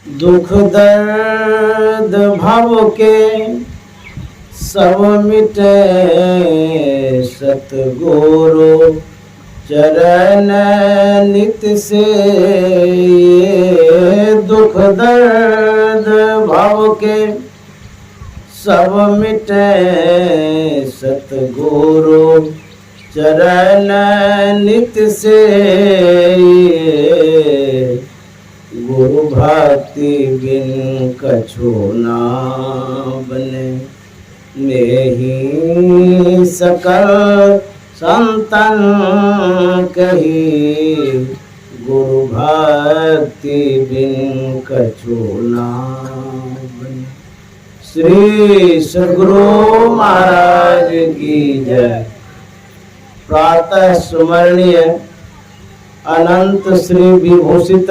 दुख दर्द भव के सब मिटे सतगुरु चरण नित से। दुख दर्द भव के सब मिटे सतगुरु चरण नित से। गुरु भक्ति बिन कछु ना बने, नेहि सकल संतन कही। गुरु भक्ति बिन कछु ना बने। श्री सद्गुरु महाराज की जय। प्रातः स्मरणीय अनंत श्री विभूषित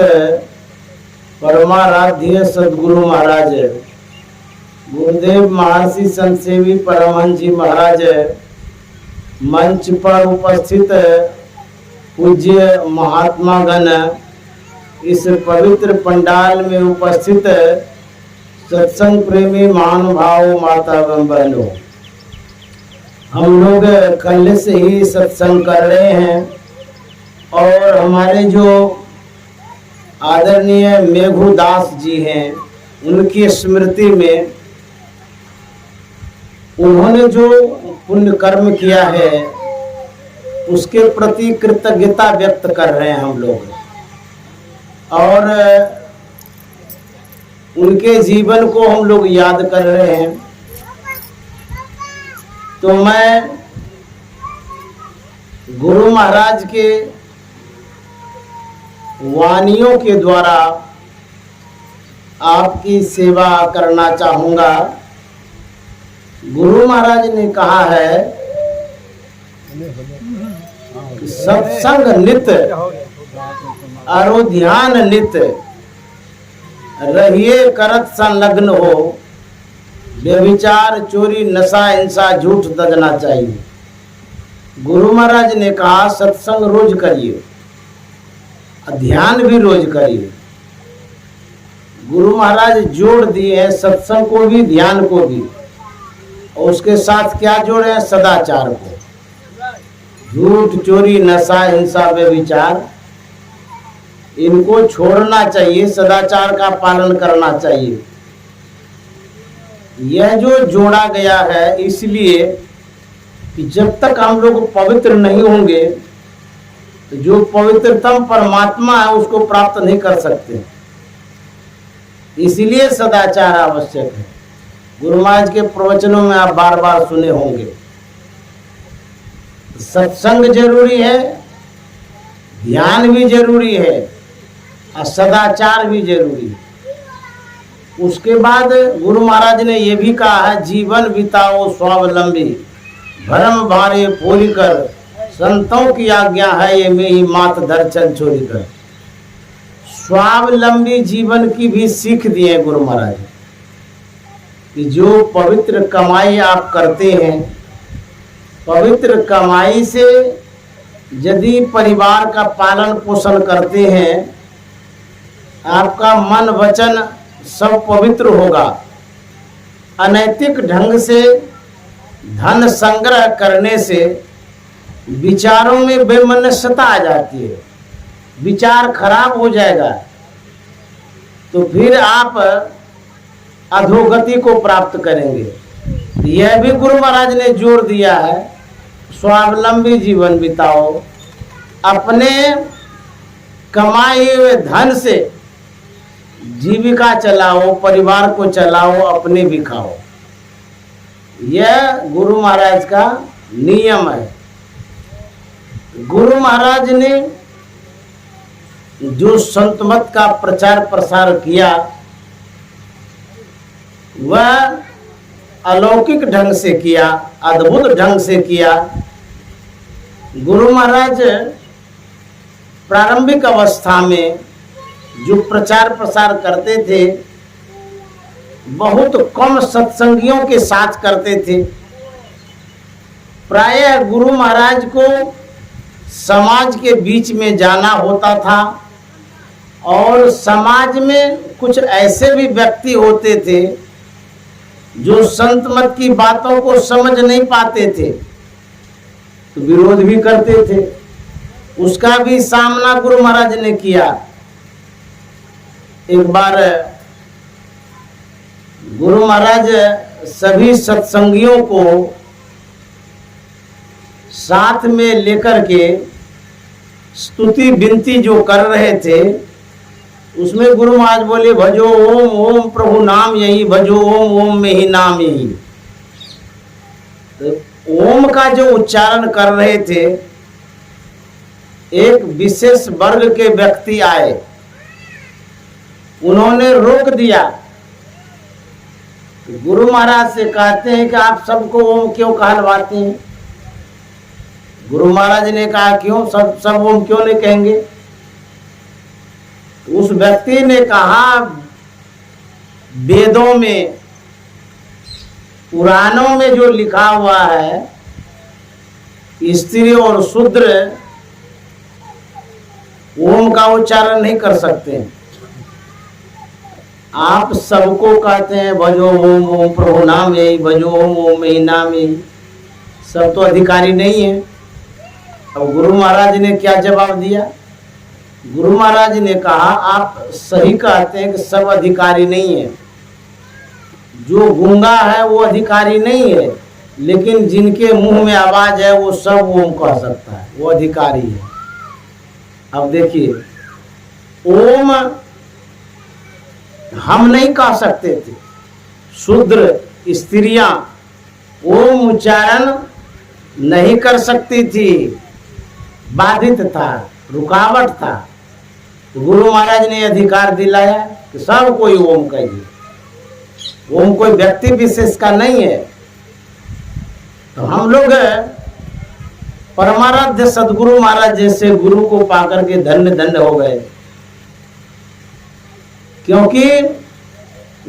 परमाराध्य सद्गुरु महाराज गुरुदेव महर्षि संत सेवी परमहंस जी महाराज, मंच पर उपस्थित पूज्य महात्मा गण, इस पवित्र पंडाल में उपस्थित सत्संग प्रेमी महानुभाव, माता एवं बहनों, हम लोग कल से ही सत्संग कर रहे हैं और हमारे जो आदरणीय मेघुदास जी हैं, उनकी स्मृति में उन्होंने जो पुण्य कर्म किया है उसके प्रति कृतज्ञता व्यक्त कर रहे हैं हम लोग, और उनके जीवन को हम लोग याद कर रहे हैं। तो मैं गुरु महाराज के वाणियों के द्वारा आपकी सेवा करना चाहूँगा। गुरु महाराज ने कहा है कि सत्संग नित और ध्यान नित रहिए करत संलग्न हो। व्यभिचार चोरी नशा हिंसा झूठ दजना चाहिए। गुरु महाराज ने कहा सत्संग रोज करिए, ध्यान भी रोज करिए। गुरु महाराज जोड़ दिए हैं सत्संग को भी, ध्यान को भी, और उसके साथ क्या जोड़े हैं? सदाचार को। झूठ चोरी नशा हिंसा व्यभिचार, इनको छोड़ना चाहिए, सदाचार का पालन करना चाहिए। यह जो जोड़ा गया है इसलिए कि जब तक हम लोग पवित्र नहीं होंगे तो जो पवित्रतम परमात्मा है उसको प्राप्त नहीं कर सकते। इसलिए सदाचार आवश्यक है। गुरु महाराज के प्रवचनों में आप बार बार सुने होंगे। सत्संग जरूरी है, ध्यान भी जरूरी है और सदाचार भी जरूरी है। उसके बाद गुरु महाराज ने यह भी कहा है जीवन बिताओ स्वावलंबी, भरम भारे पूरी कर, संतों की आज्ञा है ये में ही मात दर्शन छोड़ी कर। स्वावलंबी जीवन की भी सीख दिए गुरु महाराज कि जो पवित्र कमाई आप करते हैं, पवित्र कमाई से यदि परिवार का पालन पोषण करते हैं, आपका मन वचन सब पवित्र होगा। अनैतिक ढंग से धन संग्रह करने से विचारों में बेमनस्यता आ जाती है, विचार खराब हो जाएगा, तो फिर आप अधोगति को प्राप्त करेंगे। यह भी गुरु महाराज ने जोर दिया है, स्वावलंबी जीवन बिताओ, अपने कमाए हुए धन से जीविका चलाओ, परिवार को चलाओ, अपने भी खाओ। यह गुरु महाराज का नियम है। गुरु महाराज ने जो संत मत का प्रचार प्रसार किया वह अलौकिक ढंग से किया, अद्भुत ढंग से किया। गुरु महाराज प्रारंभिक अवस्था में जो प्रचार प्रसार करते थे बहुत कम सत्संगियों के साथ करते थे। प्रायः गुरु महाराज को समाज के बीच में जाना होता था और समाज में कुछ ऐसे भी व्यक्ति होते थे जो संत मत की बातों को समझ नहीं पाते थे, तो विरोध भी करते थे। उसका भी सामना गुरु महाराज ने किया। एक बार गुरु महाराज सभी सत्संगियों को साथ में लेकर के स्तुति विनती जो कर रहे थे, उसमें गुरु महाराज बोले, भजो ओम ओम प्रभु नाम यही, भजो ओम ओम में ही नाम यही। तो ओम का जो उच्चारण कर रहे थे, एक विशेष वर्ग के व्यक्ति आए, उन्होंने रोक दिया। गुरु महाराज से कहते हैं कि आप सबको ओम क्यों कहलवाते हैं? गुरु महाराज ने कहा, क्यों सब ओम क्यों नहीं कहेंगे? उस व्यक्ति ने कहा, वेदों में पुराणों में जो लिखा हुआ है, स्त्री और शूद्र ओम का उच्चारण नहीं कर सकते। आप सबको कहते हैं भजो ओम ओम प्रभु नाम यही, भजो ओम ओम यही नाम यही। सब तो अधिकारी नहीं है। अब गुरु महाराज ने क्या जवाब दिया? गुरु महाराज ने कहा, आप सही कहते हैं कि सब अधिकारी नहीं है। जो गूंगा है वो अधिकारी नहीं है, लेकिन जिनके मुंह में आवाज है वो सब ओम कह सकता है, वो अधिकारी है। अब देखिए, ओम हम नहीं कह सकते थे, शूद्र स्त्रियां ओम उच्चारण नहीं कर सकती थी, बाधित था, रुकावट था। तो गुरु महाराज ने अधिकार दिलाया कि सब कोई ओम कहिए। ओम कोई व्यक्ति विशेष का नहीं है। तो हम लोग परमाराध्य सदगुरु महाराज जैसे गुरु को पाकर के धन्य धन्य हो गए, क्योंकि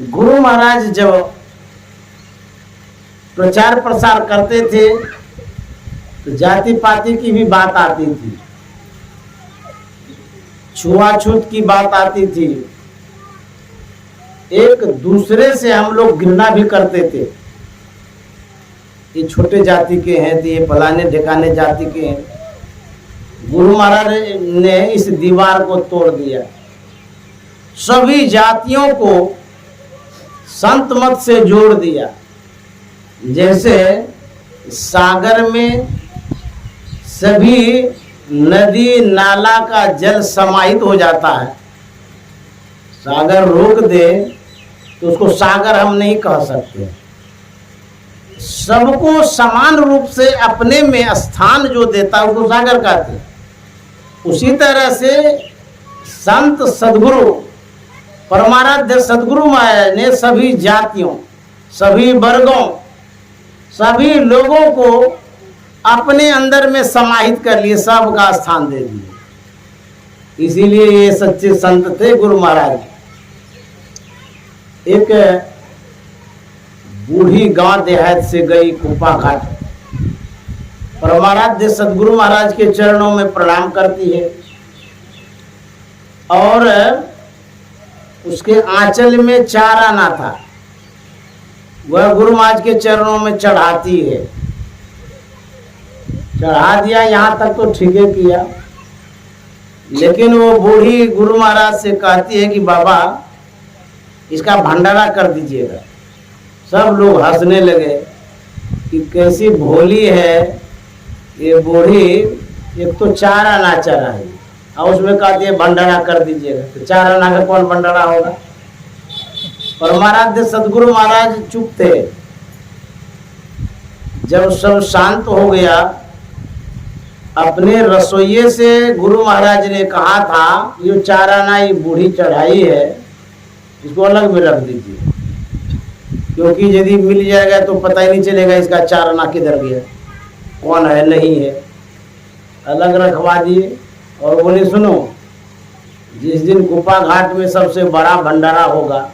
गुरु महाराज जब प्रचार प्रसार करते थे तो जाति पाति की भी बात आती थी, छुआछूत की बात आती थी, एक दूसरे से हम लोग घृणा भी करते थे। ये छोटे जाति के हैं तो ये फलाने ढिकाने जाति के हैं। गुरु महाराज ने इस दीवार को तोड़ दिया। सभी जातियों को संत मत से जोड़ दिया। जैसे सागर में सभी नदी नाला का जल समाहित हो जाता है, सागर रोक दे तो उसको सागर हम नहीं कह सकते। सबको समान रूप से अपने में स्थान जो देता है उसको सागर कहते हैं। उसी तरह से संत सदगुरु परमाराध्य सदगुरु महाराज ने सभी जातियों, सभी वर्गों, सभी लोगों को अपने अंदर में समाहित कर लिए, सबका स्थान दे दिए। इसीलिए ये सच्चे संत थे गुरु महाराज। एक बूढ़ी गांव देहात से गई कुप्पा घाट, परमाराध्य सदगुरु महाराज के चरणों में प्रणाम करती है और उसके आंचल में 4 आना था, वह गुरु महाराज के चरणों में चढ़ाती है। चढ़ा दिया, यहाँ तक तो ठीक है किया, लेकिन वो बूढ़ी गुरु महाराज से कहती है कि बाबा इसका भंडारा कर दीजिएगा। सब लोग हंसने लगे कि कैसी भोली है ये बूढ़ी, एक तो 4 आना चढ़ाई और उसमें कहती है भंडारा कर दीजिएगा। तो 4 आना का कौन भंडारा होगा? परमाराध्य सदगुरु महाराज चुप थे। जब सब शांत हो गया, अपने रसोइये से गुरु महाराज ने कहा था, ये 4 आना ये बूढ़ी चढ़ाई है, इसको अलग में रख दीजिए, क्योंकि यदि मिल जाएगा तो पता ही नहीं चलेगा इसका 4 आना किधर गया, कौन है नहीं है। अलग रखवा दिए और बोले सुनो, जिस दिन कुप्पा घाट में सबसे बड़ा भंडारा होगा,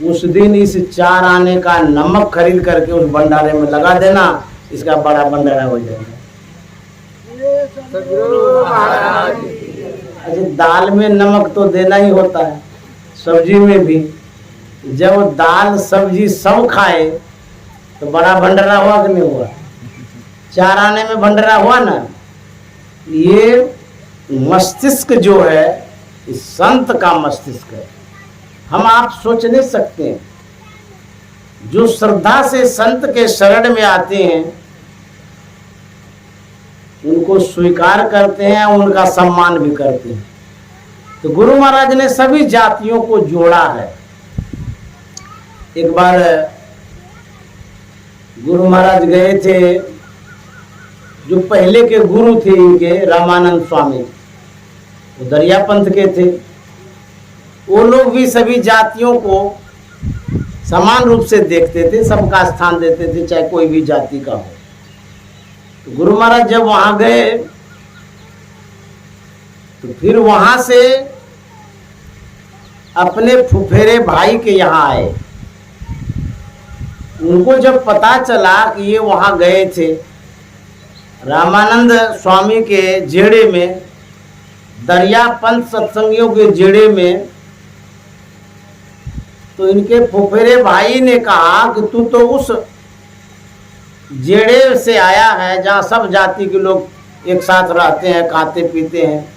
उस दिन इस 4 आने का नमक खरीद करके उस भंडारे में लगा देना, इसका बड़ा भंडारा हो जाएगा। अच्छा, दाल में नमक तो देना ही होता है, सब्जी में भी। जब दाल सब्जी सब खाए तो बड़ा भंडारा हुआ कि नहीं हुआ? 4 आने में भंडारा हुआ ना। ये मस्तिष्क जो है, इस संत का मस्तिष्क है। हम आप सोच नहीं सकते हैं, जो श्रद्धा से संत के शरण में आते हैं उनको स्वीकार करते हैं, उनका सम्मान भी करते हैं। तो गुरु महाराज ने सभी जातियों को जोड़ा है। एक बार गुरु महाराज गए थे, जो पहले के गुरु थे इनके, रामानंद स्वामी, वो दरिया पंथ के थे। वो लोग भी सभी जातियों को समान रूप से देखते थे, सबका स्थान देते थे, चाहे कोई भी जाति का हो। तो गुरु महाराज जब वहां गए तो फिर वहां से अपने फुफेरे भाई के यहाँ आए। उनको जब पता चला कि ये वहां गए थे रामानंद स्वामी के जेड़े में, दरिया पंथ सत्संगियों के जेड़े में, तो इनके फुफेरे भाई ने कहा कि तू तो उस जेड़े से आया है जहाँ सब जाति के लोग एक साथ रहते हैं, खाते पीते हैं,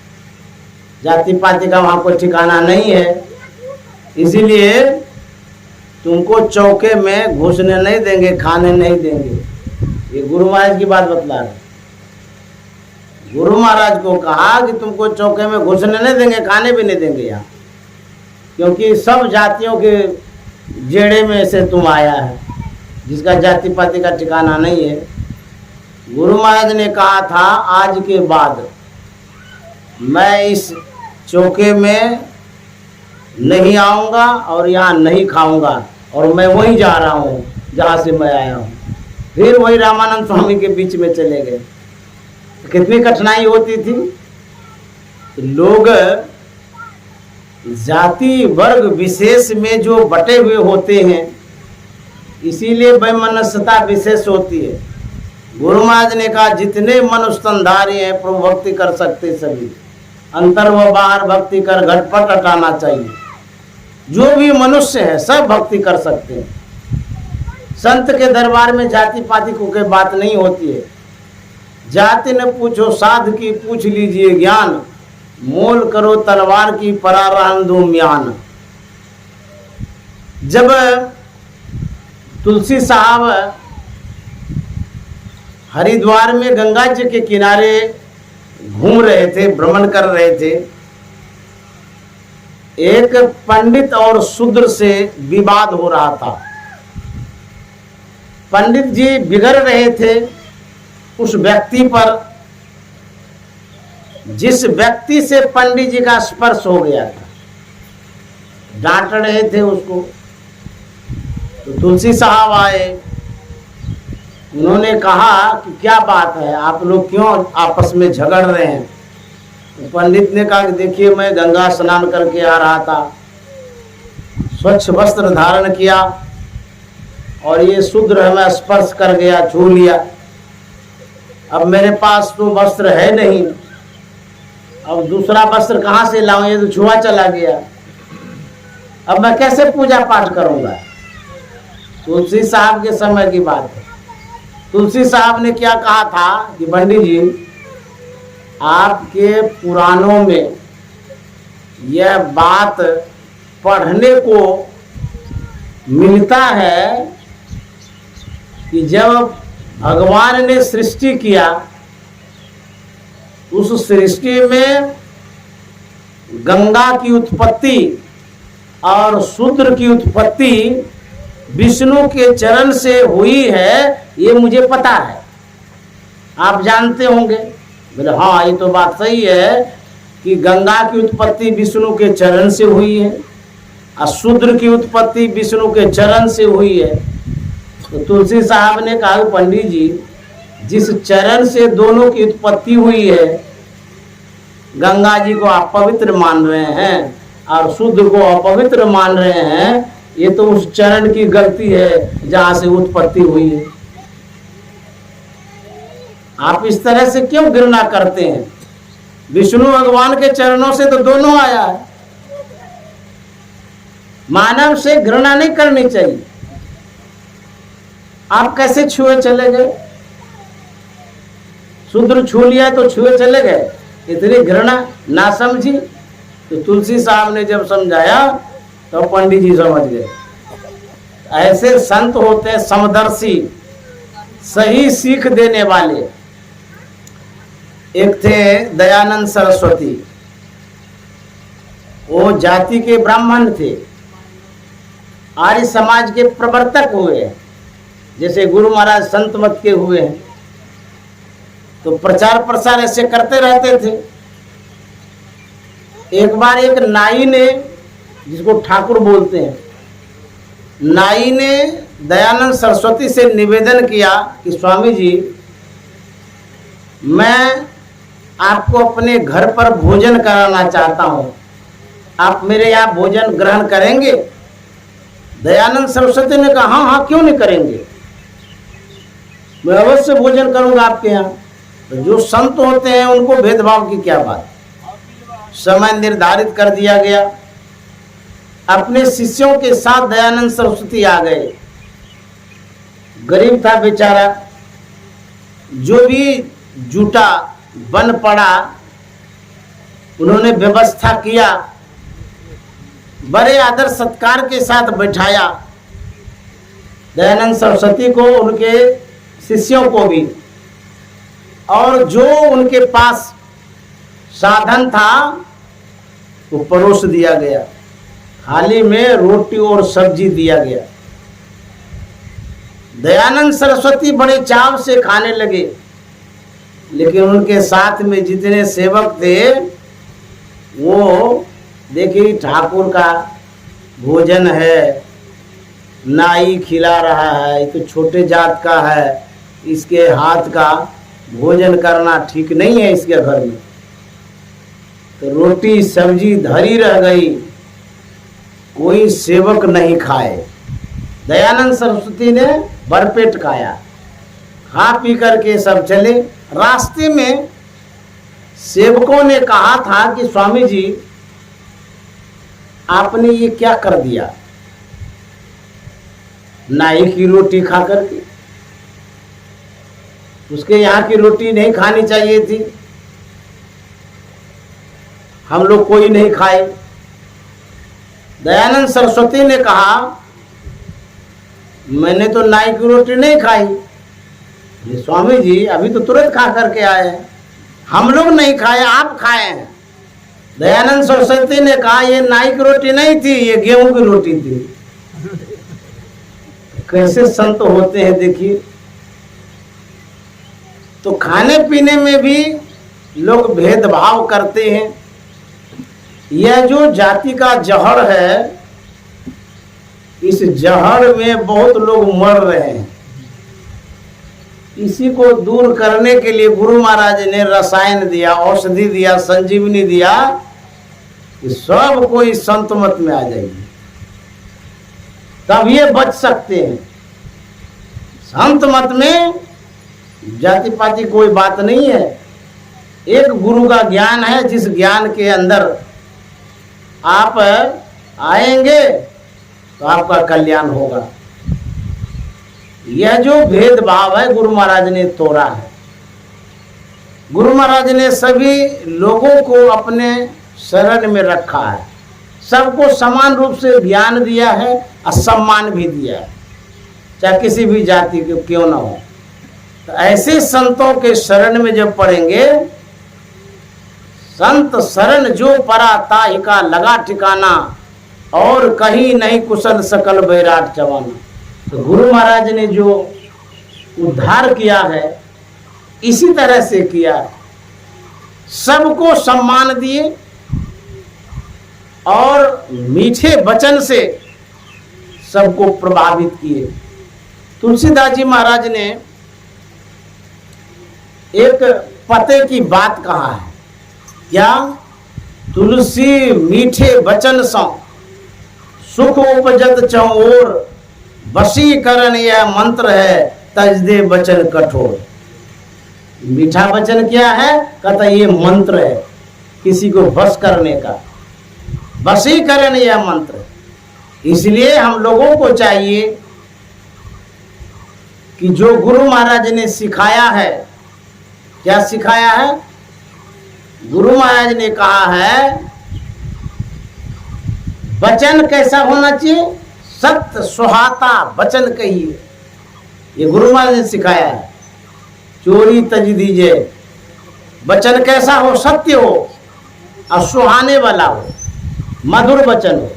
जाति पाति का वहाँ कोई ठिकाना नहीं है, इसीलिए तुमको चौके में घुसने नहीं देंगे, खाने नहीं देंगे। ये गुरु महाराज की बात बतला रहे। गुरु महाराज को कहा कि तुमको चौके में घुसने नहीं देंगे, खाने भी नहीं देंगे यहाँ, क्योंकि सब जातियों के जेड़े में से तुम आया है, जिसका जाति पाति का ठिकाना नहीं है। गुरु महाराज ने कहा था, आज के बाद मैं इस चौके में नहीं आऊँगा और यहाँ नहीं खाऊंगा, और मैं वहीं जा रहा हूँ जहाँ से मैं आया हूँ। फिर वही रामानंद स्वामी के बीच में चले गए। कितनी कठिनाई होती थी। लोग जाति वर्ग विशेष में जो बटे हुए होते हैं, इसीलिए वैमनस्यता विशेष होती है। गुरु महाराज ने कहा, जितने मनुष्य स्तनधारी हैं प्रभु भक्ति कर सकते सभी, अंतर व बाहर भक्ति कर घटपट हटाना चाहिए। जो भी मनुष्य है सब भक्ति कर सकते हैं। संत के दरबार में जाति पाति को कोई बात नहीं होती है। जाति न पूछो साध की, पूछ लीजिए ज्ञान, मोल करो तलवार की, परारहन दो म्यान। जब तुलसी साहब हरिद्वार में गंगा जी के किनारे घूम रहे थे, भ्रमण कर रहे थे, एक पंडित और शूद्र से विवाद हो रहा था। पंडित जी बिगड़ रहे थे उस व्यक्ति पर, जिस व्यक्ति से पंडित जी का स्पर्श हो गया था, डांट रहे थे उसको। तो तुलसी साहब आए, उन्होंने कहा कि क्या बात है, आप लोग क्यों आपस में झगड़ रहे हैं? तो पंडित ने कहा कि देखिए, मैं गंगा स्नान करके आ रहा था, स्वच्छ वस्त्र धारण किया और ये शूद्र हमें स्पर्श कर गया, छू लिया। अब मेरे पास तो वस्त्र है नहीं, अब दूसरा वस्त्र कहाँ से लाऊं, ये तो छुआ चला गया, अब मैं कैसे पूजा पाठ करूंगा? तुलसी साहब के समय की बात है। तुलसी साहब ने क्या कहा था कि पंडित जी, आपके पुराणों में यह बात पढ़ने को मिलता है कि जब भगवान ने सृष्टि किया, उस सृष्टि में गंगा की उत्पत्ति और शूद्र की उत्पत्ति विष्णु के चरण से हुई है, ये मुझे पता है। आप जानते होंगे। बोले हाँ, ये तो बात सही है कि गंगा की उत्पत्ति विष्णु के चरण से हुई है और शूद्र की उत्पत्ति विष्णु के चरण से हुई है। तो तुलसी साहब ने कहा, पंडित जी, जिस चरण से दोनों की उत्पत्ति हुई है, गंगा जी को आप पवित्र मान रहे हैं और शूद्र को अपवित्र मान रहे हैं, ये तो उस चरण की गलती है जहां से उत्पत्ति हुई है। आप इस तरह से क्यों घृणा करते हैं? विष्णु भगवान के चरणों से तो दोनों आया है। मानव से घृणा नहीं करनी चाहिए। आप कैसे छुए चले गए? शूद्र छू लिया तो छुए चले गए, इतनी घृणा ना समझी। तो तुलसी साहब ने जब समझाया तो पंडित जी समझ गए। ऐसे संत होते हैं समदर्शी, सही सीख देने वाले। एक थे दयानंद सरस्वती, वो जाति के ब्राह्मण थे, आर्य समाज के प्रवर्तक हुए, जैसे गुरु महाराज संत मत के हुए हैं। तो प्रचार प्रसार ऐसे करते रहते थे। एक बार एक नाई ने, जिसको ठाकुर बोलते हैं, नाई ने दयानंद सरस्वती से निवेदन किया कि स्वामी जी, मैं आपको अपने घर पर भोजन कराना चाहता हूँ, आप मेरे यहाँ भोजन ग्रहण करेंगे? दयानंद सरस्वती ने कहा हाँ हाँ, क्यों नहीं करेंगे, मैं अवश्य भोजन करूंगा आपके यहाँ। तो जो संत होते हैं उनको भेदभाव की क्या बात। समय निर्धारित कर दिया गया। अपने शिष्यों के साथ दयानंद सरस्वती आ गए। गरीब था बेचारा, जो भी जुटा बन पड़ा, उन्होंने व्यवस्था किया, बड़े आदर सत्कार के साथ बैठाया दयानंद सरस्वती को, उनके शिष्यों को भी। और जो उनके पास साधन था वो परोस दिया गया। थाली में रोटी और सब्जी दिया गया। दयानंद सरस्वती बड़े चाव से खाने लगे, लेकिन उनके साथ में जितने सेवक थे वो देखिए ठाकुर का भोजन है, नाई खिला रहा है, ये तो छोटे जात का है, इसके हाथ का भोजन करना ठीक नहीं है इसके घर में। तो रोटी सब्जी धरी रह गई, कोई सेवक नहीं खाए। दयानंद सरस्वती ने भरपेट खाया, खा पी करके सब चले। रास्ते में सेवकों ने कहा था कि स्वामी जी, आपने ये क्या कर दिया, नाई की रोटी खा करके? उसके यहाँ की रोटी नहीं खानी चाहिए थी, हम लोग कोई नहीं खाए। दयानंद सरस्वती ने कहा, मैंने तो नाई की रोटी नहीं खाई। स्वामी जी, अभी तो तुरंत खा करके आए हैं, हम लोग नहीं खाए, आप खाए हैं। दयानंद सरस्वती ने कहा, ये नाई की रोटी नहीं थी, ये गेहूं की रोटी थी। कैसे संत होते हैं देखिए। तो खाने पीने में भी लोग भेदभाव करते हैं। यह जो जाति का जहर है, इस जहर में बहुत लोग मर रहे हैं। इसी को दूर करने के लिए गुरु महाराज ने रसायन दिया, औषधि दिया, संजीवनी दिया कि सब कोई संत मत में आ जाएगी, तब ये बच सकते हैं। संत मत में जाति पाति कोई बात नहीं है। एक गुरु का ज्ञान है, जिस ज्ञान के अंदर आप आएंगे तो आपका कल्याण होगा। यह जो भेदभाव है गुरु महाराज ने तोड़ा है। गुरु महाराज ने सभी लोगों को अपने शरण में रखा है, सबको समान रूप से ज्ञान दिया है और सम्मान भी दिया है, चाहे किसी भी जाति के क्यों ना हो। तो ऐसे संतों के शरण में जब पड़ेंगे, संत शरण जो परा ताहि का लगा ठिकाना, और कहीं नहीं कुशल सकल बैराट चवाना। तो गुरु महाराज ने जो उद्धार किया है, इसी तरह से किया। सबको सम्मान दिए और मीठे वचन से सबको प्रभावित किए। तुलसीदास जी महाराज ने एक पते की बात कहा है, क्या? तुलसी मीठे वचन सौ सुख उपजत चौर, वशीकरण यह मंत्र है, तज दे वचन कठोर। मीठा वचन क्या है? कहता ये मंत्र है। किसी को वश करने का, वशीकरण यह मंत्र। इसलिए हम लोगों को चाहिए कि जो गुरु महाराज ने सिखाया है, क्या सिखाया है? गुरु महाराज ने कहा है वचन कैसा होना चाहिए? सत्य सुहाता वचन कहिए। ये गुरु महाराज ने सिखाया है। चोरी तज दीजिए, वचन कैसा हो? सत्य हो और सुहाने वाला हो, मधुर वचन हो।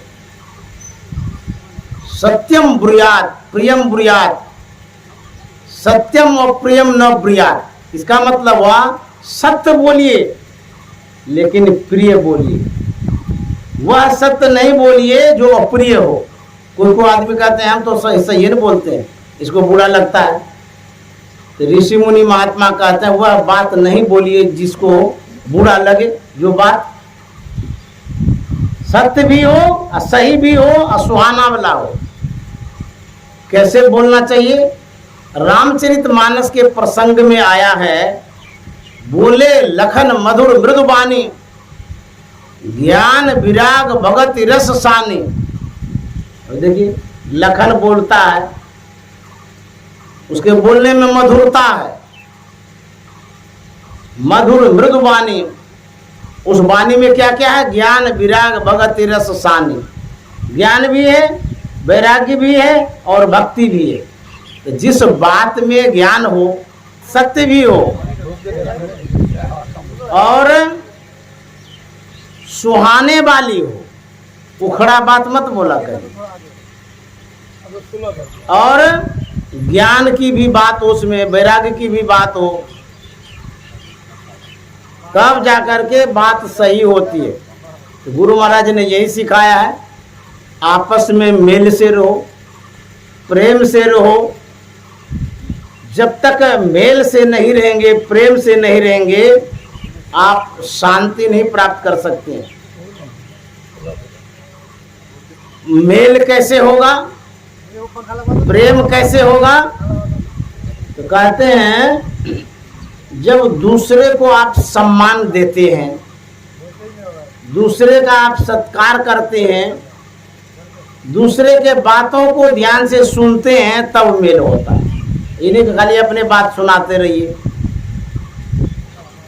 सत्यम ब्रूयात प्रियम ब्रूयात, सत्यम और प्रियम न ब्रूयात। इसका मतलब हुआ सत्य बोलिए लेकिन प्रिय बोलिए, वह सत्य नहीं बोलिए जो अप्रिय हो। कोई को आदमी कहते हैं हम तो सही नहीं बोलते हैं, इसको बुरा लगता है, तो ऋषि मुनि महात्मा कहते हैं वह बात नहीं बोलिए जिसको बुरा लगे, जो बात सत्य भी हो और सही भी हो और सुहाना वाला हो। कैसे बोलना चाहिए? रामचरितमानस के प्रसंग में आया है, बोले लखन मधुर मृदुबानी, ज्ञान विराग भगत रस सानी। देखिए लखन बोलता है, उसके बोलने में मधुरता है, मधुर मृदुबानी। उस वाणी में क्या क्या है? ज्ञान विराग भगत रस सानी। ज्ञान भी है, वैराग्य भी है और भक्ति भी है। तो जिस बात में ज्ञान हो, सत्य भी हो और सुहाने वाली हो, उखड़ा बात मत बोला करें, और ज्ञान की भी बात हो, उसमें वैराग्य की भी बात हो, तब जाकर के बात सही होती है। तो गुरु महाराज ने यही सिखाया है, आपस में मेल से रहो, प्रेम से रहो। जब तक मेल से नहीं रहेंगे, प्रेम से नहीं रहेंगे, आप शांति नहीं प्राप्त कर सकते हैं। मेल कैसे होगा? प्रेम कैसे होगा? तो कहते हैं जब दूसरे को आप सम्मान देते हैं, दूसरे का आप सत्कार करते हैं, दूसरे के बातों को ध्यान से सुनते हैं, तब मेल होता है। इन्हीं को खाली अपने बात सुनाते रहिए।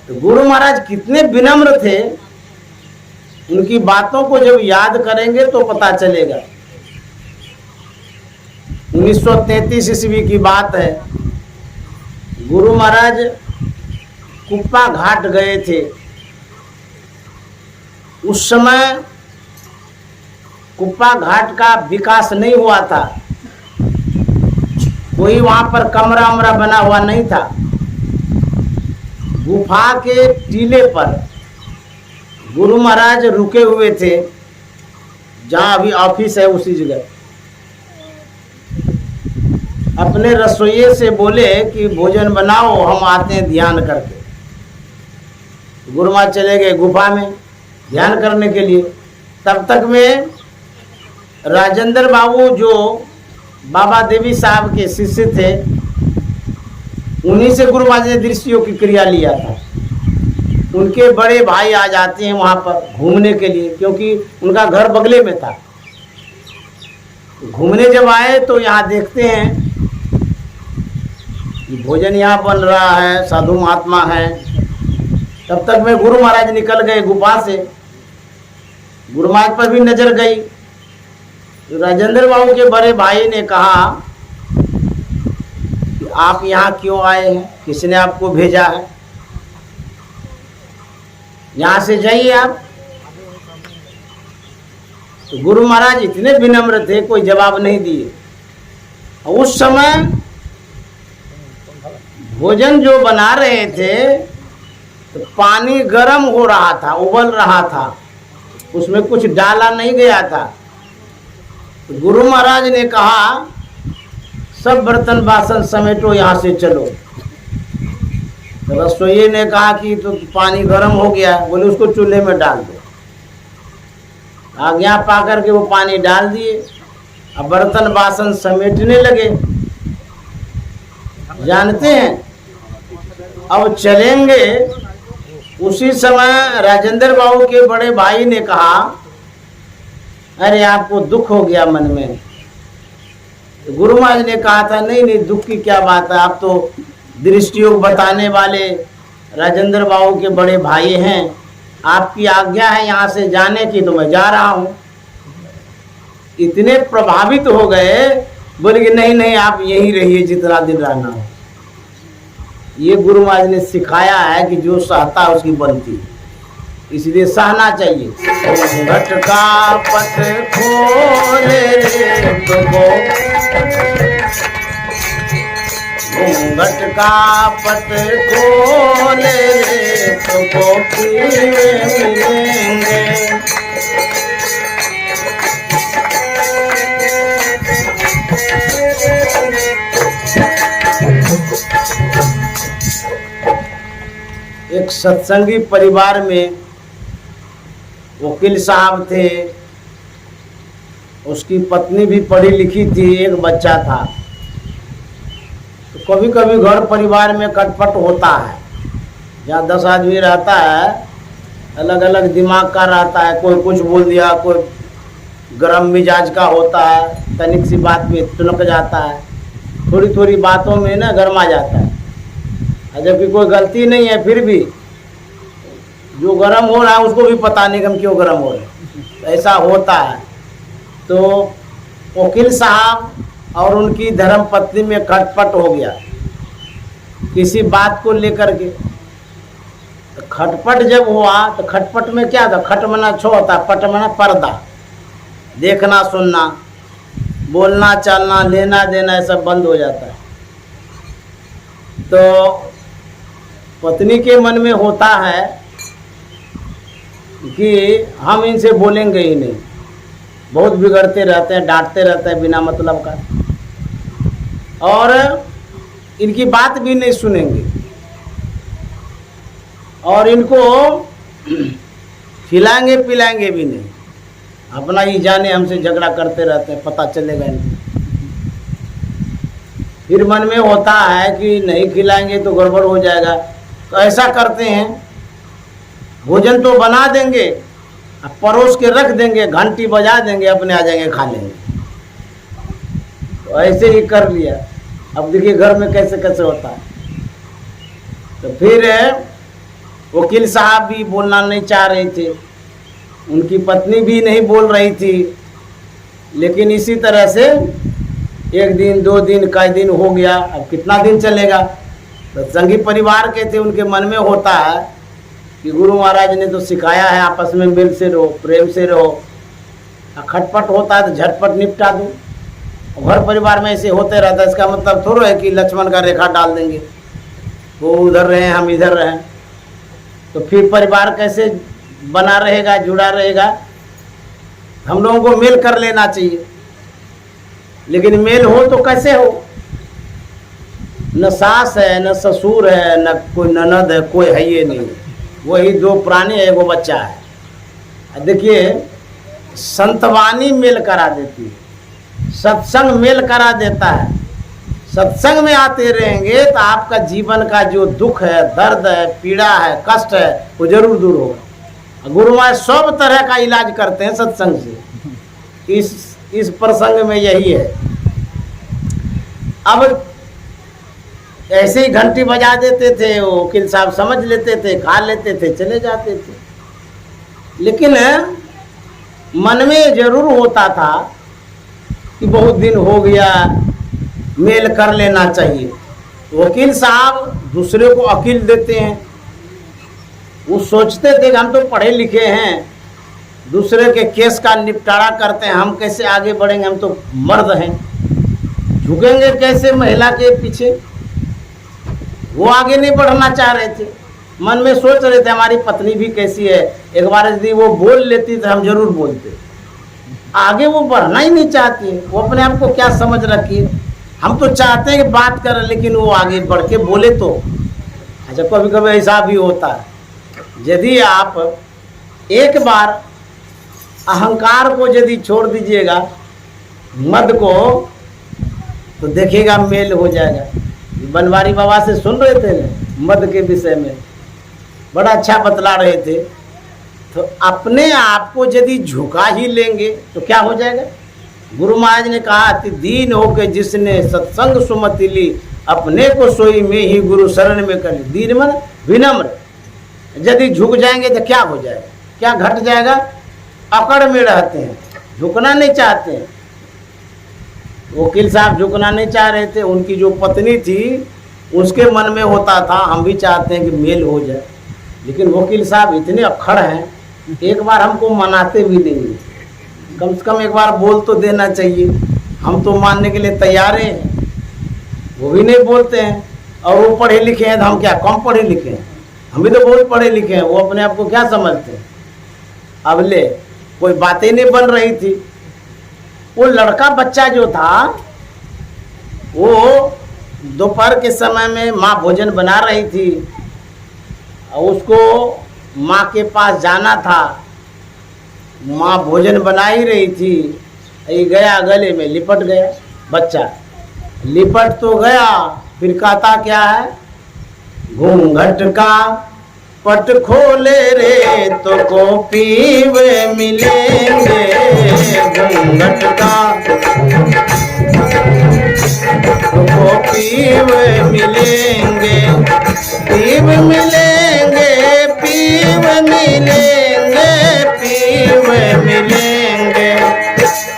तो गुरु महाराज कितने विनम्र थे, उनकी बातों को जब याद करेंगे तो पता चलेगा। 1933 ईस्वी की बात है, गुरु महाराज कुप्पा घाट गए थे। उस समय कुप्पा घाट का विकास नहीं हुआ था, कोई वहां पर कमरा वमरा बना हुआ नहीं था। गुफा के टीले पर गुरु महाराज रुके हुए थे, जहां अभी ऑफिस है उसी जगह। अपने रसोइये से बोले कि भोजन बनाओ, हम आते हैं ध्यान करके। गुरु महाराज चले गए गुफा में ध्यान करने के लिए। तब तक में राजेंद्र बाबू जो बाबा देवी साहब के शिष्य थे, उन्हीं से गुरु महाराज ने दृश्यों की क्रिया लिया था। उनके बड़े भाई आ जाते हैं वहाँ पर घूमने के लिए, क्योंकि उनका घर बगले में था। घूमने जब आए तो यहाँ देखते हैं कि भोजन यहाँ बन रहा है, साधु महात्मा है। तब तक में गुरु महाराज निकल गए गुफा से। गुरु महाराज पर भी नजर गई। तो राजेंद्र बाबू के बड़े भाई ने कहा कि आप यहाँ क्यों आए हैं, किसने आपको भेजा है, यहाँ से जाइए आप। तो गुरु महाराज इतने विनम्र थे, कोई जवाब नहीं दिए। उस समय भोजन जो बना रहे थे तो पानी गर्म हो रहा था, उबल रहा था, उसमें कुछ डाला नहीं गया था। तो गुरु महाराज ने कहा सब बर्तन बासन समेटो, यहाँ से चलो। तो रसोइये ने कहा कि तो पानी गर्म हो गया, बोले उसको चूल्हे में डाल दो। आज्ञा पा करके वो पानी डाल दिए। अब बर्तन बासन समेटने लगे। जानते हैं अब चलेंगे उसी समय राजेंद्र बाबू के बड़े भाई ने कहा, अरे आपको दुख हो गया मन में। तो गुरु महाराज ने कहा था, नहीं नहीं दुख की क्या बात है, आप तो दृष्टियोग बताने वाले राजेंद्र बाबू के बड़े भाई हैं, आपकी आज्ञा है यहाँ से जाने की तो मैं जा रहा हूँ। इतने प्रभावित हो गए, बोले कि नहीं नहीं आप यहीं रहिए जितना दिन रहना हो। ये गुरु महाराज ने सिखाया है कि जो सहता है उसकी बनती, इसलिए सहना चाहिए। घट का पट खोले घूंघट का पट खोले तो मिलेंगे। एक सत्संगी परिवार में वकील साहब थे, उसकी पत्नी भी पढ़ी लिखी थी, एक बच्चा था। तो कभी कभी घर परिवार में खटपट होता है। जहाँ 10 आदमी रहता है, अलग अलग दिमाग का रहता है, कोई कुछ बोल दिया, कोई गरम मिजाज का होता है, तनिक सी बात में तुनक जाता है, थोड़ी थोड़ी बातों में ना गरमा जाता है। जबकि कोई गलती नहीं है, फिर भी जो गरम हो रहा है उसको भी पता नहीं कि हम क्यों गरम हो रहे हैं, ऐसा होता है। तो वकील साहब और उनकी धर्म पत्नी में खटपट हो गया किसी बात को लेकर के। तो खटपट जब हुआ तो खटपट में क्या था, खट मना छो होता, पट मना पर्दा, देखना सुनना, बोलना चलना, लेना देना, ये सब बंद हो जाता है। तो पत्नी के मन में होता है कि हम इनसे बोलेंगे ही नहीं, बहुत बिगड़ते रहते हैं, डांटते रहते हैं बिना मतलब का, और इनकी बात भी नहीं सुनेंगे, और इनको खिलाएंगे पिलाएंगे भी नहीं, अपना ही जाने हमसे झगड़ा करते रहते हैं, पता चलेगा इनको। फिर मन में होता है कि नहीं खिलाएंगे तो गड़बड़ हो जाएगा, तो ऐसा करते हैं, भोजन तो बना देंगे, परोस के रख देंगे, घंटी बजा देंगे, अपने आ जाएंगे खा लेंगे। तो ऐसे ही कर लिया। अब देखिए घर में कैसे कैसे होता है। तो फिर वकील साहब भी बोलना नहीं चाह रहे थे, उनकी पत्नी भी नहीं बोल रही थी, लेकिन इसी तरह से 1 दिन 2 दिन कई दिन हो गया। अब कितना दिन चलेगा। तो संगी परिवार के थे, उनके मन में होता है कि गुरु महाराज ने तो सिखाया है आपस में मिल से रहो, प्रेम से रहो, खटपट होता है तो झटपट निपटा दो। घर परिवार में ऐसे होते रहता है, इसका मतलब थोड़ा है कि लक्ष्मण का रेखा डाल देंगे, वो उधर रहे हम इधर रहें, तो फिर परिवार कैसे बना रहेगा, जुड़ा रहेगा। हम लोगों को मेल कर लेना चाहिए, लेकिन मेल हो तो कैसे हो। न सास है, न ससुर है, न कोई ननद है, कोई है ये नहीं, वही 2 प्राणी है, एगो बच्चा है। देखिए संतवानी मेल करा देती है, सत्संग मेल करा देता है। सत्संग में आते रहेंगे तो आपका जीवन का जो दुख है, दर्द है, पीड़ा है, कष्ट है, वो जरूर दूर होगा। गुरु महाराज सब तरह का इलाज करते हैं सत्संग से। इस प्रसंग में यही है। अब ऐसे ही घंटी बजा देते थे, वो वकील साहब समझ लेते थे, खा लेते थे, चले जाते थे। लेकिन मन में जरूर होता था कि बहुत दिन हो गया, मेल कर लेना चाहिए। वकील साहब दूसरे को अकील देते हैं, वो सोचते थे कि हम तो पढ़े लिखे हैं, दूसरे के केस का निपटारा करते हैं, हम कैसे आगे बढ़ेंगे, हम तो मर्द हैं, झुकेंगे कैसे महिला के पीछे। वो आगे नहीं बढ़ना चाह रहे थे, मन में सोच रहे थे हमारी पत्नी भी कैसी है, एक बार यदि वो बोल लेती तो हम जरूर बोलते। आगे वो बढ़ना ही नहीं चाहती है, वो अपने आप को क्या समझ रखी है। हम तो चाहते हैं कि बात करें, लेकिन वो आगे बढ़ के बोले तो। अच्छा, कभी कभी ऐसा भी होता है, यदि आप एक बार अहंकार को यदि छोड़ दीजिएगा, मद को, तो देखिएगा मेल हो जाएगा। बनवारी बाबा से सुन रहे थे ना मद के विषय में, बड़ा अच्छा बतला रहे थे। तो अपने आप को यदि झुका ही लेंगे तो क्या हो जाएगा। गुरु महाराज ने कहा कि दीन होके जिसने सत्संग सुमति ली, अपने को सोई में ही गुरु शरण में कर ली। दीन मन विनम्र, यदि झुक जाएंगे तो क्या हो जाएगा, क्या घट जाएगा। अकड़ में रहते हैं, झुकना नहीं चाहते हैं। वकील साहब झुकना नहीं चाह रहे थे, उनकी जो पत्नी थी उसके मन में होता था हम भी चाहते हैं कि मेल हो जाए, लेकिन वकील साहब इतने अक्खड़ हैं, एक बार हमको मनाते भी नहीं। कम से कम एक बार बोल तो देना चाहिए, हम तो मानने के लिए तैयार हैं, वो भी नहीं बोलते हैं। और वो पढ़े लिखे हैं तो हम क्या कम पढ़े लिखे हैं, हम भी तो बहुत पढ़े लिखे हैं। वो अपने आप को क्या समझते हैं। अब ले कोई बातें नहीं बन रही थी। वो लड़का बच्चा जो था वो दोपहर के समय में माँ भोजन बना रही थी और उसको माँ के पास जाना था। माँ भोजन बना ही रही थी, ये गया गले में लिपट गया बच्चा। लिपट तो गया, फिर कहता क्या है, घूंघट का पट खोले रे तो को पीवे मिलेंगे। घूंघट का तो पीवे मिलेंगे, पीव मिलेंगे, पीव मिलेंगे, पीव मिलेंगे,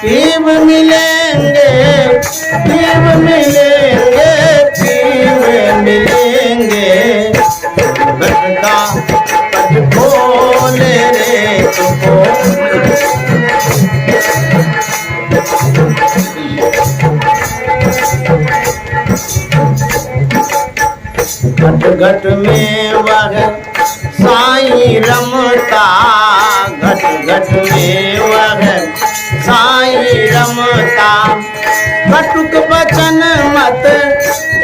पीव मिलेंगे, पीव मिलेंगे, पीव मिलेंगे। घटका पट खोले रे तुमको। घट घट में वह साईं रमता, घट घट में वह साईं रमता। कटुक बचन मत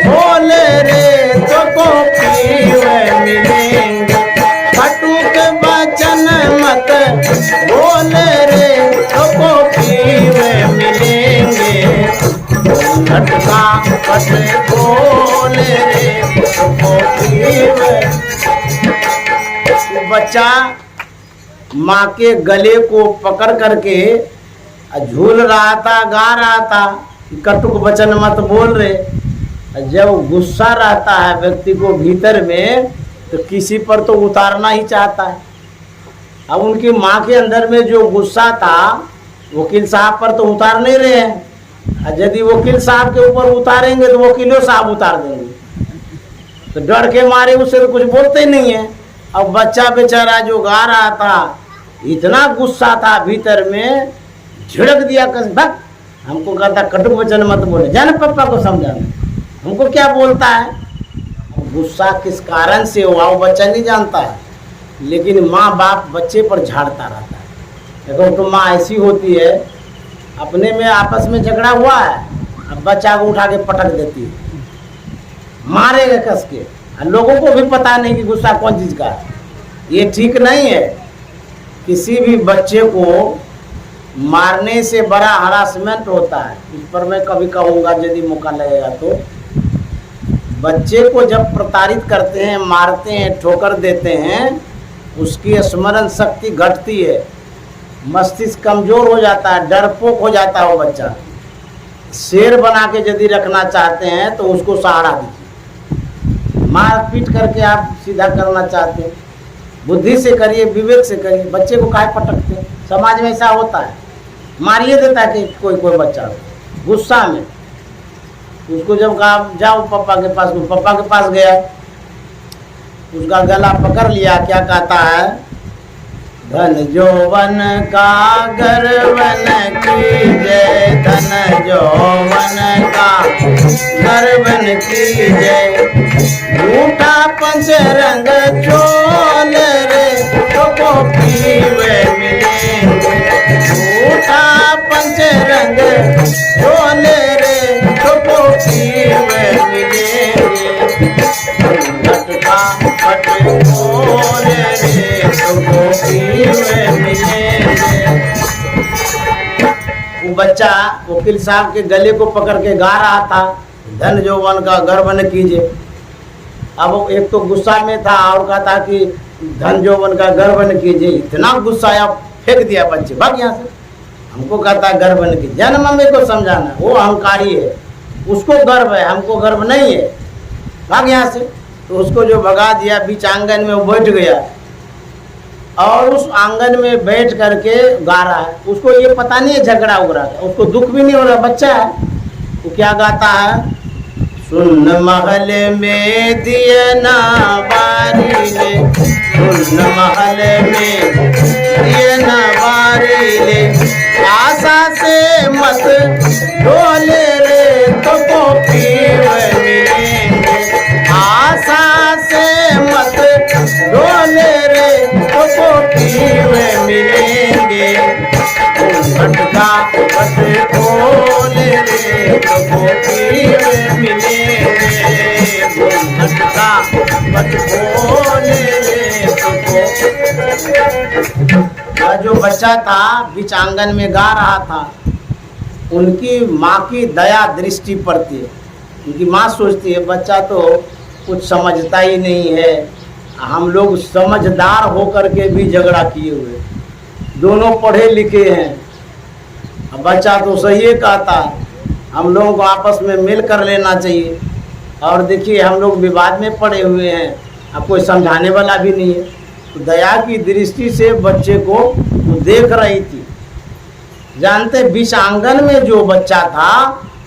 बोल रे तो को पीवे मिलेंगे। कटुक बचन मत बोल रे तो को पीवे मिलेंगे। घटका पट बोल रे तो को पीवे। बच्चा माँ के गले को पकड़ करके झूल रहा था, गा रहा था, कटुक वचन मत बोल रहे। जब गुस्सा रहता है व्यक्ति को भीतर में तो किसी पर तो उतारना ही चाहता है। अब उनकी माँ के अंदर में जो गुस्सा था वकील साहब पर तो उतार नहीं रहे हैं। यदि वकील साहब के ऊपर उतारेंगे तो वकीलों साहब उतार देंगे, तो डर के मारे उससे तो कुछ बोलते ही नहीं है। अब बच्चा बेचारा जो गा रहा था, इतना गुस्सा था भीतर में, झिड़क दिया कस भक। हमको कहता कटुक वचन मत बोले, जाने पापा को समझाना, हमको क्या बोलता है। गुस्सा किस कारण से हुआ वो बच्चा नहीं जानता है, लेकिन माँ बाप बच्चे पर झाड़ता रहता है। देखो तो माँ ऐसी होती है, अपने में आपस में झगड़ा हुआ है, अब बच्चा को उठा के पटक देती है, मारेगा कस के। लोगों को भी पता नहीं कि गुस्सा कौन चीज़ का है। ये ठीक नहीं है। किसी भी बच्चे को मारने से बड़ा हरासमेंट होता है। इस पर मैं कभी कहूँगा यदि मौका लगेगा तो। बच्चे को जब प्रताड़ित करते हैं, मारते हैं, ठोकर देते हैं, उसकी स्मरण शक्ति घटती है, मस्तिष्क कमजोर हो जाता है, डरपोक हो जाता है वो बच्चा। शेर बना के यदि रखना चाहते हैं तो उसको सहारा दीजिए। मार पीट करके आप सीधा करना चाहते हैं, बुद्धि से करिए, विवेक से करिए। बच्चे को काहे पटकते हैं? समाज में ऐसा होता है, मारिए देता है कि कोई कोई बच्चा गुस्सा में। उसको जब कहा जाओ पापा के पास, पापा के पास गया, उसका गला पकड़ लिया, क्या कहता है, धन जौवन का गर्वन कीजय, धन जौवन का गर्वन कीजय। झूठा पंचरंग चोल रे तो को पीवे मिलेंगे। झूठा पंचरंग चोल रे तो को पीवे मिलेंगे। घटका पट खोल रे तो को पीवे मिलेंगे। वो बच्चा वकील साहब के गले को पकड़ के गा रहा था, धन जौवन का गर्वन कीजिए। अब एक तो गुस्सा में था और कहता कि धन जौवन का गर्व न कीजिए। इतना गुस्सा आया, फेंक दिया बच्चे, भाग यहाँ से। हमको कहता है गर्व न कीजिए, जन्म मम्मी को समझाना, वो अहंकारी है, उसको गर्व है, हमको गर्व नहीं है, भाग यहाँ से। तो उसको जो भगा दिया, बीच आंगन में वो बैठ गया और उस आंगन में बैठ करके गा रहा है। उसको ये पता नहीं है झगड़ा उगड़ा का, उसको दुख भी नहीं हो रहा, बच्चा है। वो क्या गाता है, सुन महल में दिए ना बारी ले, सुन महल में दिए ना बारी ले, आशा से मत डोले रे तो पीव मिलेंगे, आशा से मत डोले रे तो पीव मिलेंगे, भटका मत खोले रे तो पीव मिलेंगे, भटका मत खोले रे तो। जो बच्चा था बीच आंगन में गा रहा था, उनकी माँ की दया दृष्टि पड़ती है। उनकी माँ सोचती है बच्चा तो कुछ समझता ही नहीं है, हम लोग समझदार होकर के भी झगड़ा किए हुए, दोनों पढ़े लिखे हैं, अब बच्चा तो सही है कहता है, हम लोगों को आपस में मिल कर लेना चाहिए। और देखिए हम लोग विवाद में पड़े हुए हैं, अब कोई समझाने वाला भी नहीं है। तो दया की दृष्टि से बच्चे को वो देख रही थी। जानते बीच आंगन में जो बच्चा था,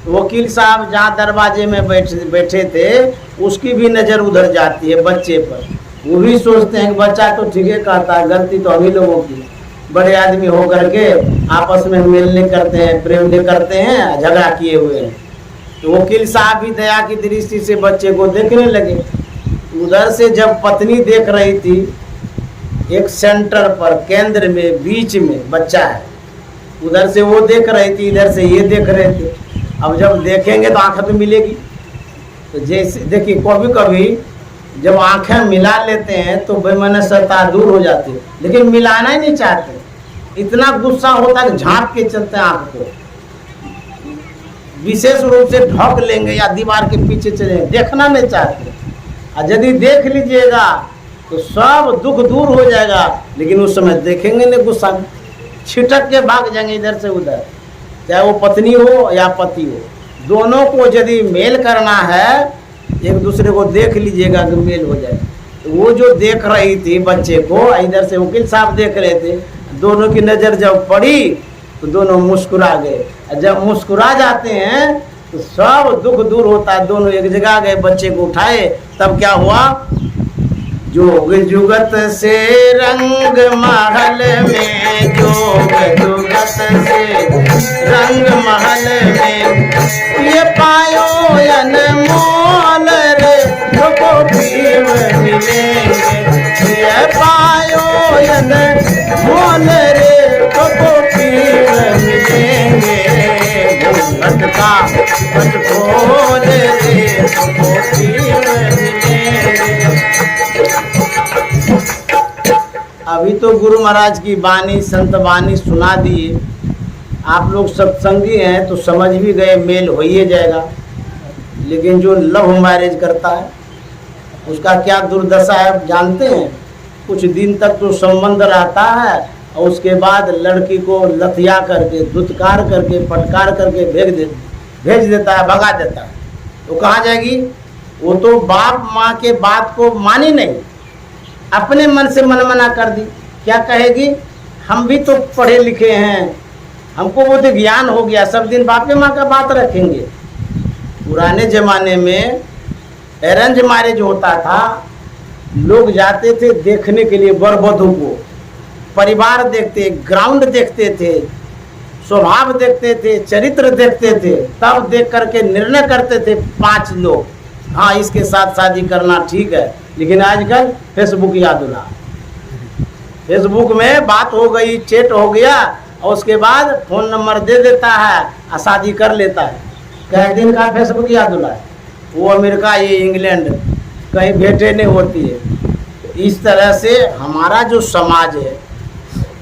वकील साहब जहाँ दरवाजे में बैठे थे, उसकी भी नज़र उधर जाती है बच्चे पर। वो भी सोचते हैं कि बच्चा तो ठीक है कहता है, गलती तो अभी लोगों की, बड़े आदमी होकर के आपस में मिलने करते हैं, प्रेम नहीं करते हैं, झगड़ा किए हुए हैं। तो वकील साहब भी दया की दृष्टि से बच्चे को देखने लगे। उधर से जब पत्नी देख रही थी, एक सेंटर पर केंद्र में बीच में बच्चा है, उधर से वो देख रही थी, इधर से ये देख रहे थे। अब जब देखेंगे तो आंखें तो मिलेगी। तो जैसे देखिए कभी कभी जब आंखें मिला लेते हैं तो बेमने सत्ता दूर हो जाती है, लेकिन मिलाना ही नहीं चाहते, इतना गुस्सा होता है कि झांक के चलते आंख को, विशेष रूप से ढक लेंगे या दीवार के पीछे चलेंगे, देखना नहीं चाहते। और यदि देख लीजिएगा तो सब दुख दूर हो जाएगा, लेकिन उस समय देखेंगे नहीं, गुस्सा में छिटक के भाग जाएंगे इधर से उधर। चाहे वो पत्नी हो या पति हो, दोनों को यदि मेल करना है, एक दूसरे को देख लीजिएगा कि मेल हो जाए। तो वो जो देख रही थी बच्चे को, इधर से वकील साहब देख रहे थे, दोनों की नज़र जब पड़ी तो दोनों मुस्कुरा गए। जब मुस्कुरा जाते हैं तो सब दुख दूर होता है, दोनों एक जगह गए, बच्चे को उठाए। तब क्या हुआ, जोग जुगत से रंग महल में, जोग जुगत से रंग महल में, ये पायो अनमोल रे तो पीव मिलेंगे, ये पायो अनमोल रे तो पीव मिलेंगे, भटका मत खोले रे तो पीव मिलेंगे। अभी तो गुरु महाराज की वाणी, संत वाणी सुना दिए, आप लोग सत्संगी हैं तो समझ भी गए, मेल हो ही जाएगा। लेकिन जो लव मैरिज करता है उसका क्या दुर्दशा है जानते हैं, कुछ दिन तक तो संबंध रहता है और उसके बाद लड़की को लथिया करके, धुतकार करके, फटकार करके भेज देता है, भगा देता है। तो कहाँ जाएगी वो, तो बाप माँ के बात को मानी नहीं, अपने मन से मनमाना कर दी। क्या कहेगी, हम भी तो पढ़े लिखे हैं, हमको वो तो ज्ञान हो गया, सब दिन बाप माँ का बात रखेंगे। पुराने ज़माने में अरेंज मैरिज होता था, लोग जाते थे देखने के लिए वर वधू को, परिवार देखते, ग्राउंड देखते थे, स्वभाव देखते थे, चरित्र देखते थे, तब देख करके निर्णय करते थे 5 लोग, हाँ इसके साथ शादी करना ठीक है। लेकिन आजकल फेसबुक याद उला, फेसबुक में बात हो गई, चैट हो गया और उसके बाद फ़ोन नंबर दे देता है और शादी कर लेता है। कई दिन का फेसबुक याद उला है, वो अमेरिका, ये इंग्लैंड, कहीं भेंटें नहीं होती है। इस तरह से हमारा जो समाज है,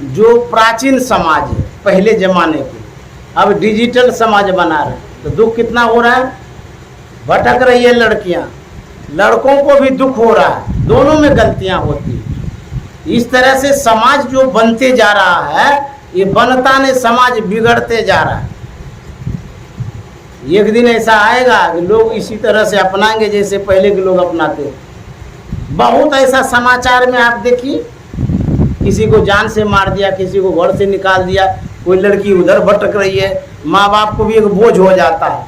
जो प्राचीन समाज है पहले ज़माने की, अब डिजिटल समाज बना रहे, तो दुख कितना हो रहा है, भटक रही है लड़कियां, लड़कों को भी दुख हो रहा है, दोनों में गलतियां होती हैं। इस तरह से समाज जो बनते जा रहा है, ये बनता नहीं, समाज बिगड़ते जा रहा है। एक दिन ऐसा आएगा कि लोग इसी तरह से अपनाएंगे जैसे पहले के लोग अपनाते। बहुत ऐसा समाचार में आप देखिए, किसी को जान से मार दिया, किसी को घर से निकाल दिया, कोई लड़की उधर भटक रही है, माँ बाप को भी एक बोझ हो जाता है।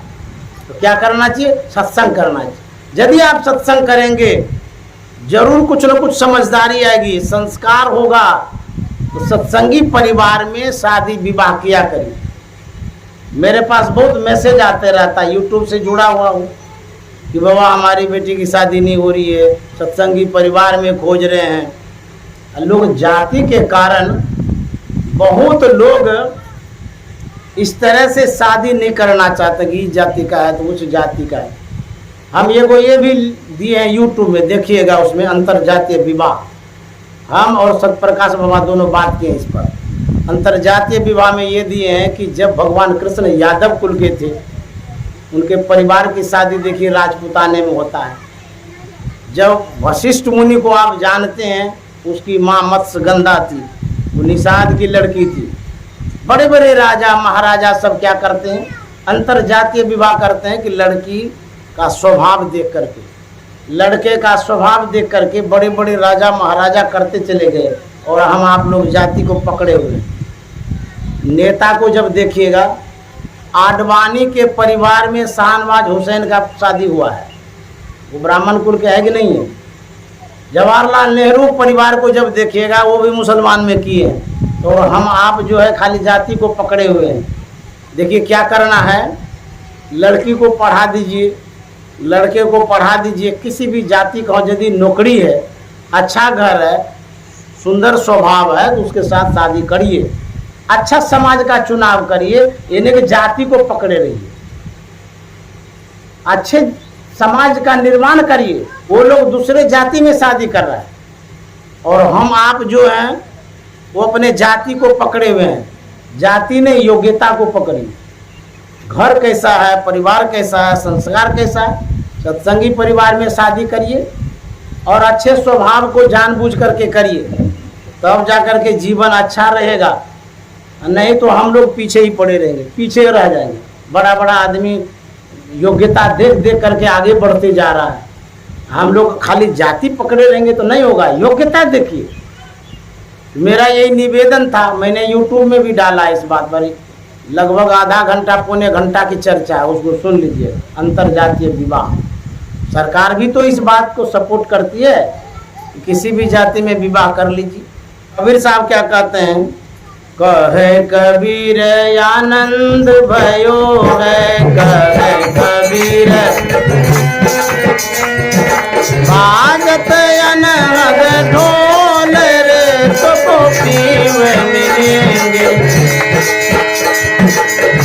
तो क्या करना चाहिए? सत्संग करना चाहिए। यदि आप सत्संग करेंगे जरूर कुछ न कुछ समझदारी आएगी, संस्कार होगा। तो सत्संगी परिवार में शादी विवाह किया करिए। मेरे पास बहुत मैसेज आते रहता है, यूट्यूब से जुड़ा हुआ हूँ कि बाबा हमारी बेटी की शादी नहीं हो रही है, सत्संगी परिवार में खोज रहे हैं। लोग जाति के कारण, बहुत लोग इस तरह से शादी नहीं करना चाहते कि इस जाति का है तो उस जाति का है। हम ये भी दिए हैं यूट्यूब में, देखिएगा, उसमें अंतर जातीय विवाह हम और सतप्रकाश बाबा दोनों बात किए इस पर। अंतर जातीय विवाह में ये दिए हैं कि जब भगवान कृष्ण यादव कुल के थे, उनके परिवार की शादी देखिए राजपूताने में होता है। जब वशिष्ठ मुनि को आप जानते हैं, उसकी माँ मत्स्यगंधा थी, वो निषाद की लड़की थी। बड़े बड़े राजा महाराजा सब क्या करते हैं? अंतर जातीय विवाह करते हैं कि लड़की का स्वभाव देख करके, लड़के का स्वभाव देख करके बड़े बड़े राजा महाराजा करते चले गए, और हम आप लोग जाति को पकड़े हुए। नेता को जब देखिएगा, आडवाणी के परिवार में शाहनवाज हुसैन का शादी हुआ है, वो ब्राह्मण कुल के है कि नहीं है। जवाहरलाल नेहरू परिवार को जब देखिएगा, वो भी मुसलमान में किए हैं। तो हम आप जो है खाली जाति को पकड़े हुए हैं। देखिए क्या करना है, लड़की को पढ़ा दीजिए, लड़के को पढ़ा दीजिए, किसी भी जाति का हो, यदि नौकरी है, अच्छा घर है, सुंदर स्वभाव है, तो उसके साथ शादी करिए। अच्छा समाज का चुनाव करिए, यानी कि जाति को पकड़े रहिए, अच्छे समाज का निर्माण करिए। वो लोग दूसरे जाति में शादी कर रहा है, और हम आप जो हैं वो अपने जाति को पकड़े हुए हैं। जाति ने योग्यता को पकड़ी, घर कैसा है, परिवार कैसा है, संस्कार कैसा है। सत्संगी परिवार में शादी करिए और अच्छे स्वभाव को जानबूझ करके करिए, तब जाकर के जीवन अच्छा रहेगा। नहीं तो हम लोग पीछे ही पड़े रहेंगे, पीछे रह जाएंगे। बड़ा बड़ा आदमी योग्यता देख देख करके आगे बढ़ते जा रहा है, हम लोग खाली जाति पकड़े रहेंगे तो नहीं होगा, योग्यता देखिए। मेरा यही निवेदन था, मैंने यूट्यूब में भी डाला इस बात पर, लगभग आधा घंटा पौने घंटा की चर्चा है, उसको सुन लीजिए। अंतर जातीय विवाह, सरकार भी तो इस बात को सपोर्ट करती है, किसी भी जाति में विवाह कर लीजिए। कबीर साहब क्या कहते हैं? कहे कबीर आनंद भयो है, कहे कबीर बाजत अनहद ढोल रे तो पीव मिलेंगे,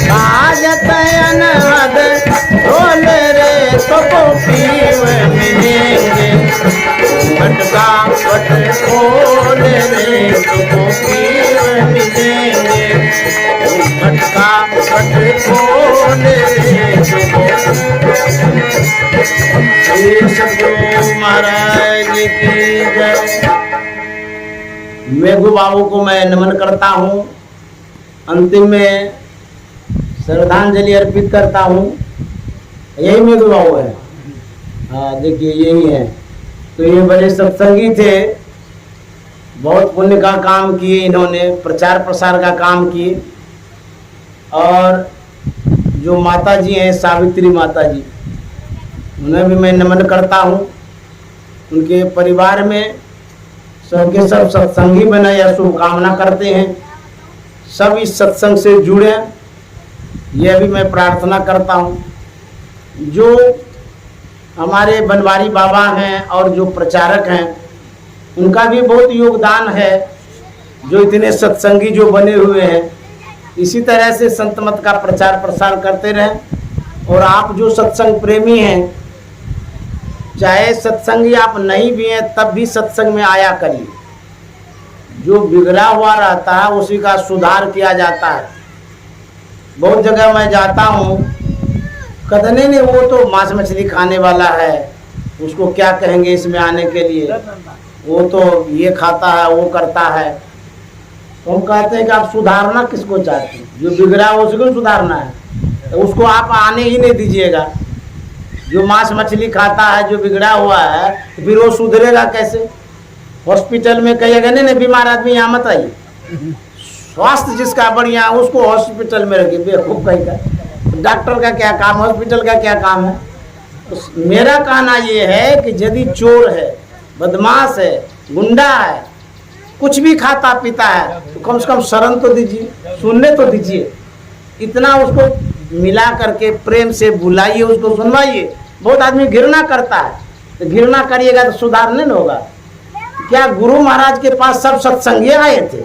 बाजत अनहद ढोल रे तो पीव मिलेंगे, भटका पट खोल रे तो पीव मिलेंगे, भटका पट खोल रे तो महाराज की जय। मेघू बाबू को मैं नमन करता हूँ, अंतिम में श्रद्धांजलि अर्पित करता हूँ। यही मेघू बाबू है, हाँ देखिए यही है। तो ये बड़े सत्संगी थे, बहुत पुण्य का काम किए इन्होंने, प्रचार प्रसार का काम किए। और जो माता जी हैं सावित्री माता जी, उन्हें भी मैं नमन करता हूँ। उनके परिवार में सबके सब सत्संगी बने, या शुभकामना करते हैं, सब इस सत्संग से जुड़े, यह भी मैं प्रार्थना करता हूँ। जो हमारे बनवारी बाबा हैं और जो प्रचारक हैं, उनका भी बहुत योगदान है, जो इतने सत्संगी जो बने हुए हैं, इसी तरह से संत मत का प्रचार प्रसार करते रहें। और आप जो सत्संग प्रेमी हैं, चाहे सत्संगी आप नहीं भी हैं, तब भी सत्संग में आया करिए। जो बिगड़ा हुआ रहता है उसी का सुधार किया जाता है। बहुत जगह मैं जाता हूँ, कहते नहीं वो तो मांस मछली खाने वाला है, उसको क्या कहेंगे इसमें आने के लिए। वो तो ये खाता है, वो करता है। तो हम कहते हैं कि आप सुधारना किसको चाहते हैं? जो बिगड़ा है उसको सुधारना है, तो उसको आप आने ही नहीं दीजिएगा। जो मांस मछली खाता है, जो बिगड़ा हुआ है, तो फिर वो सुधरेगा कैसे? हॉस्पिटल में कहिएगा नहीं नहीं बीमार आदमी यहाँ मत आइए, स्वास्थ्य जिसका बढ़िया है उसको हॉस्पिटल में रखिए। बेवकूफ़ कहेगा, डॉक्टर का क्या काम, हॉस्पिटल का क्या काम है? तो मेरा कहना ये है कि यदि चोर है, बदमाश है, गुंडा है, कुछ भी खाता पीता है, तो कम से कम शरण तो दीजिए, सुनने तो दीजिए। इतना उसको मिला करके प्रेम से बुलाइए, उसको सुनवाइए। बहुत आदमी घृणा करता है, तो घृणा करिएगा तो सुधार नहीं होगा। क्या गुरु महाराज के पास सब सत्संगी आए थे?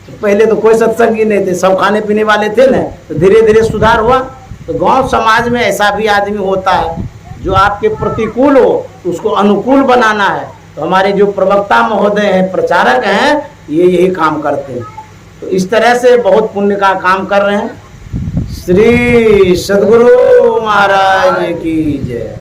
तो पहले तो कोई सत्संगी नहीं थे, सब खाने पीने वाले थे ना, तो धीरे धीरे सुधार हुआ। तो गांव समाज में ऐसा भी आदमी होता है जो आपके प्रतिकूल हो, तो उसको अनुकूल बनाना है। तो हमारे जो प्रवक्ता महोदय हैं, प्रचारक हैं, ये यही काम करते हैं। तो इस तरह से बहुत पुण्य का काम कर रहे हैं। श्री सद्गुरु महाराज की जय।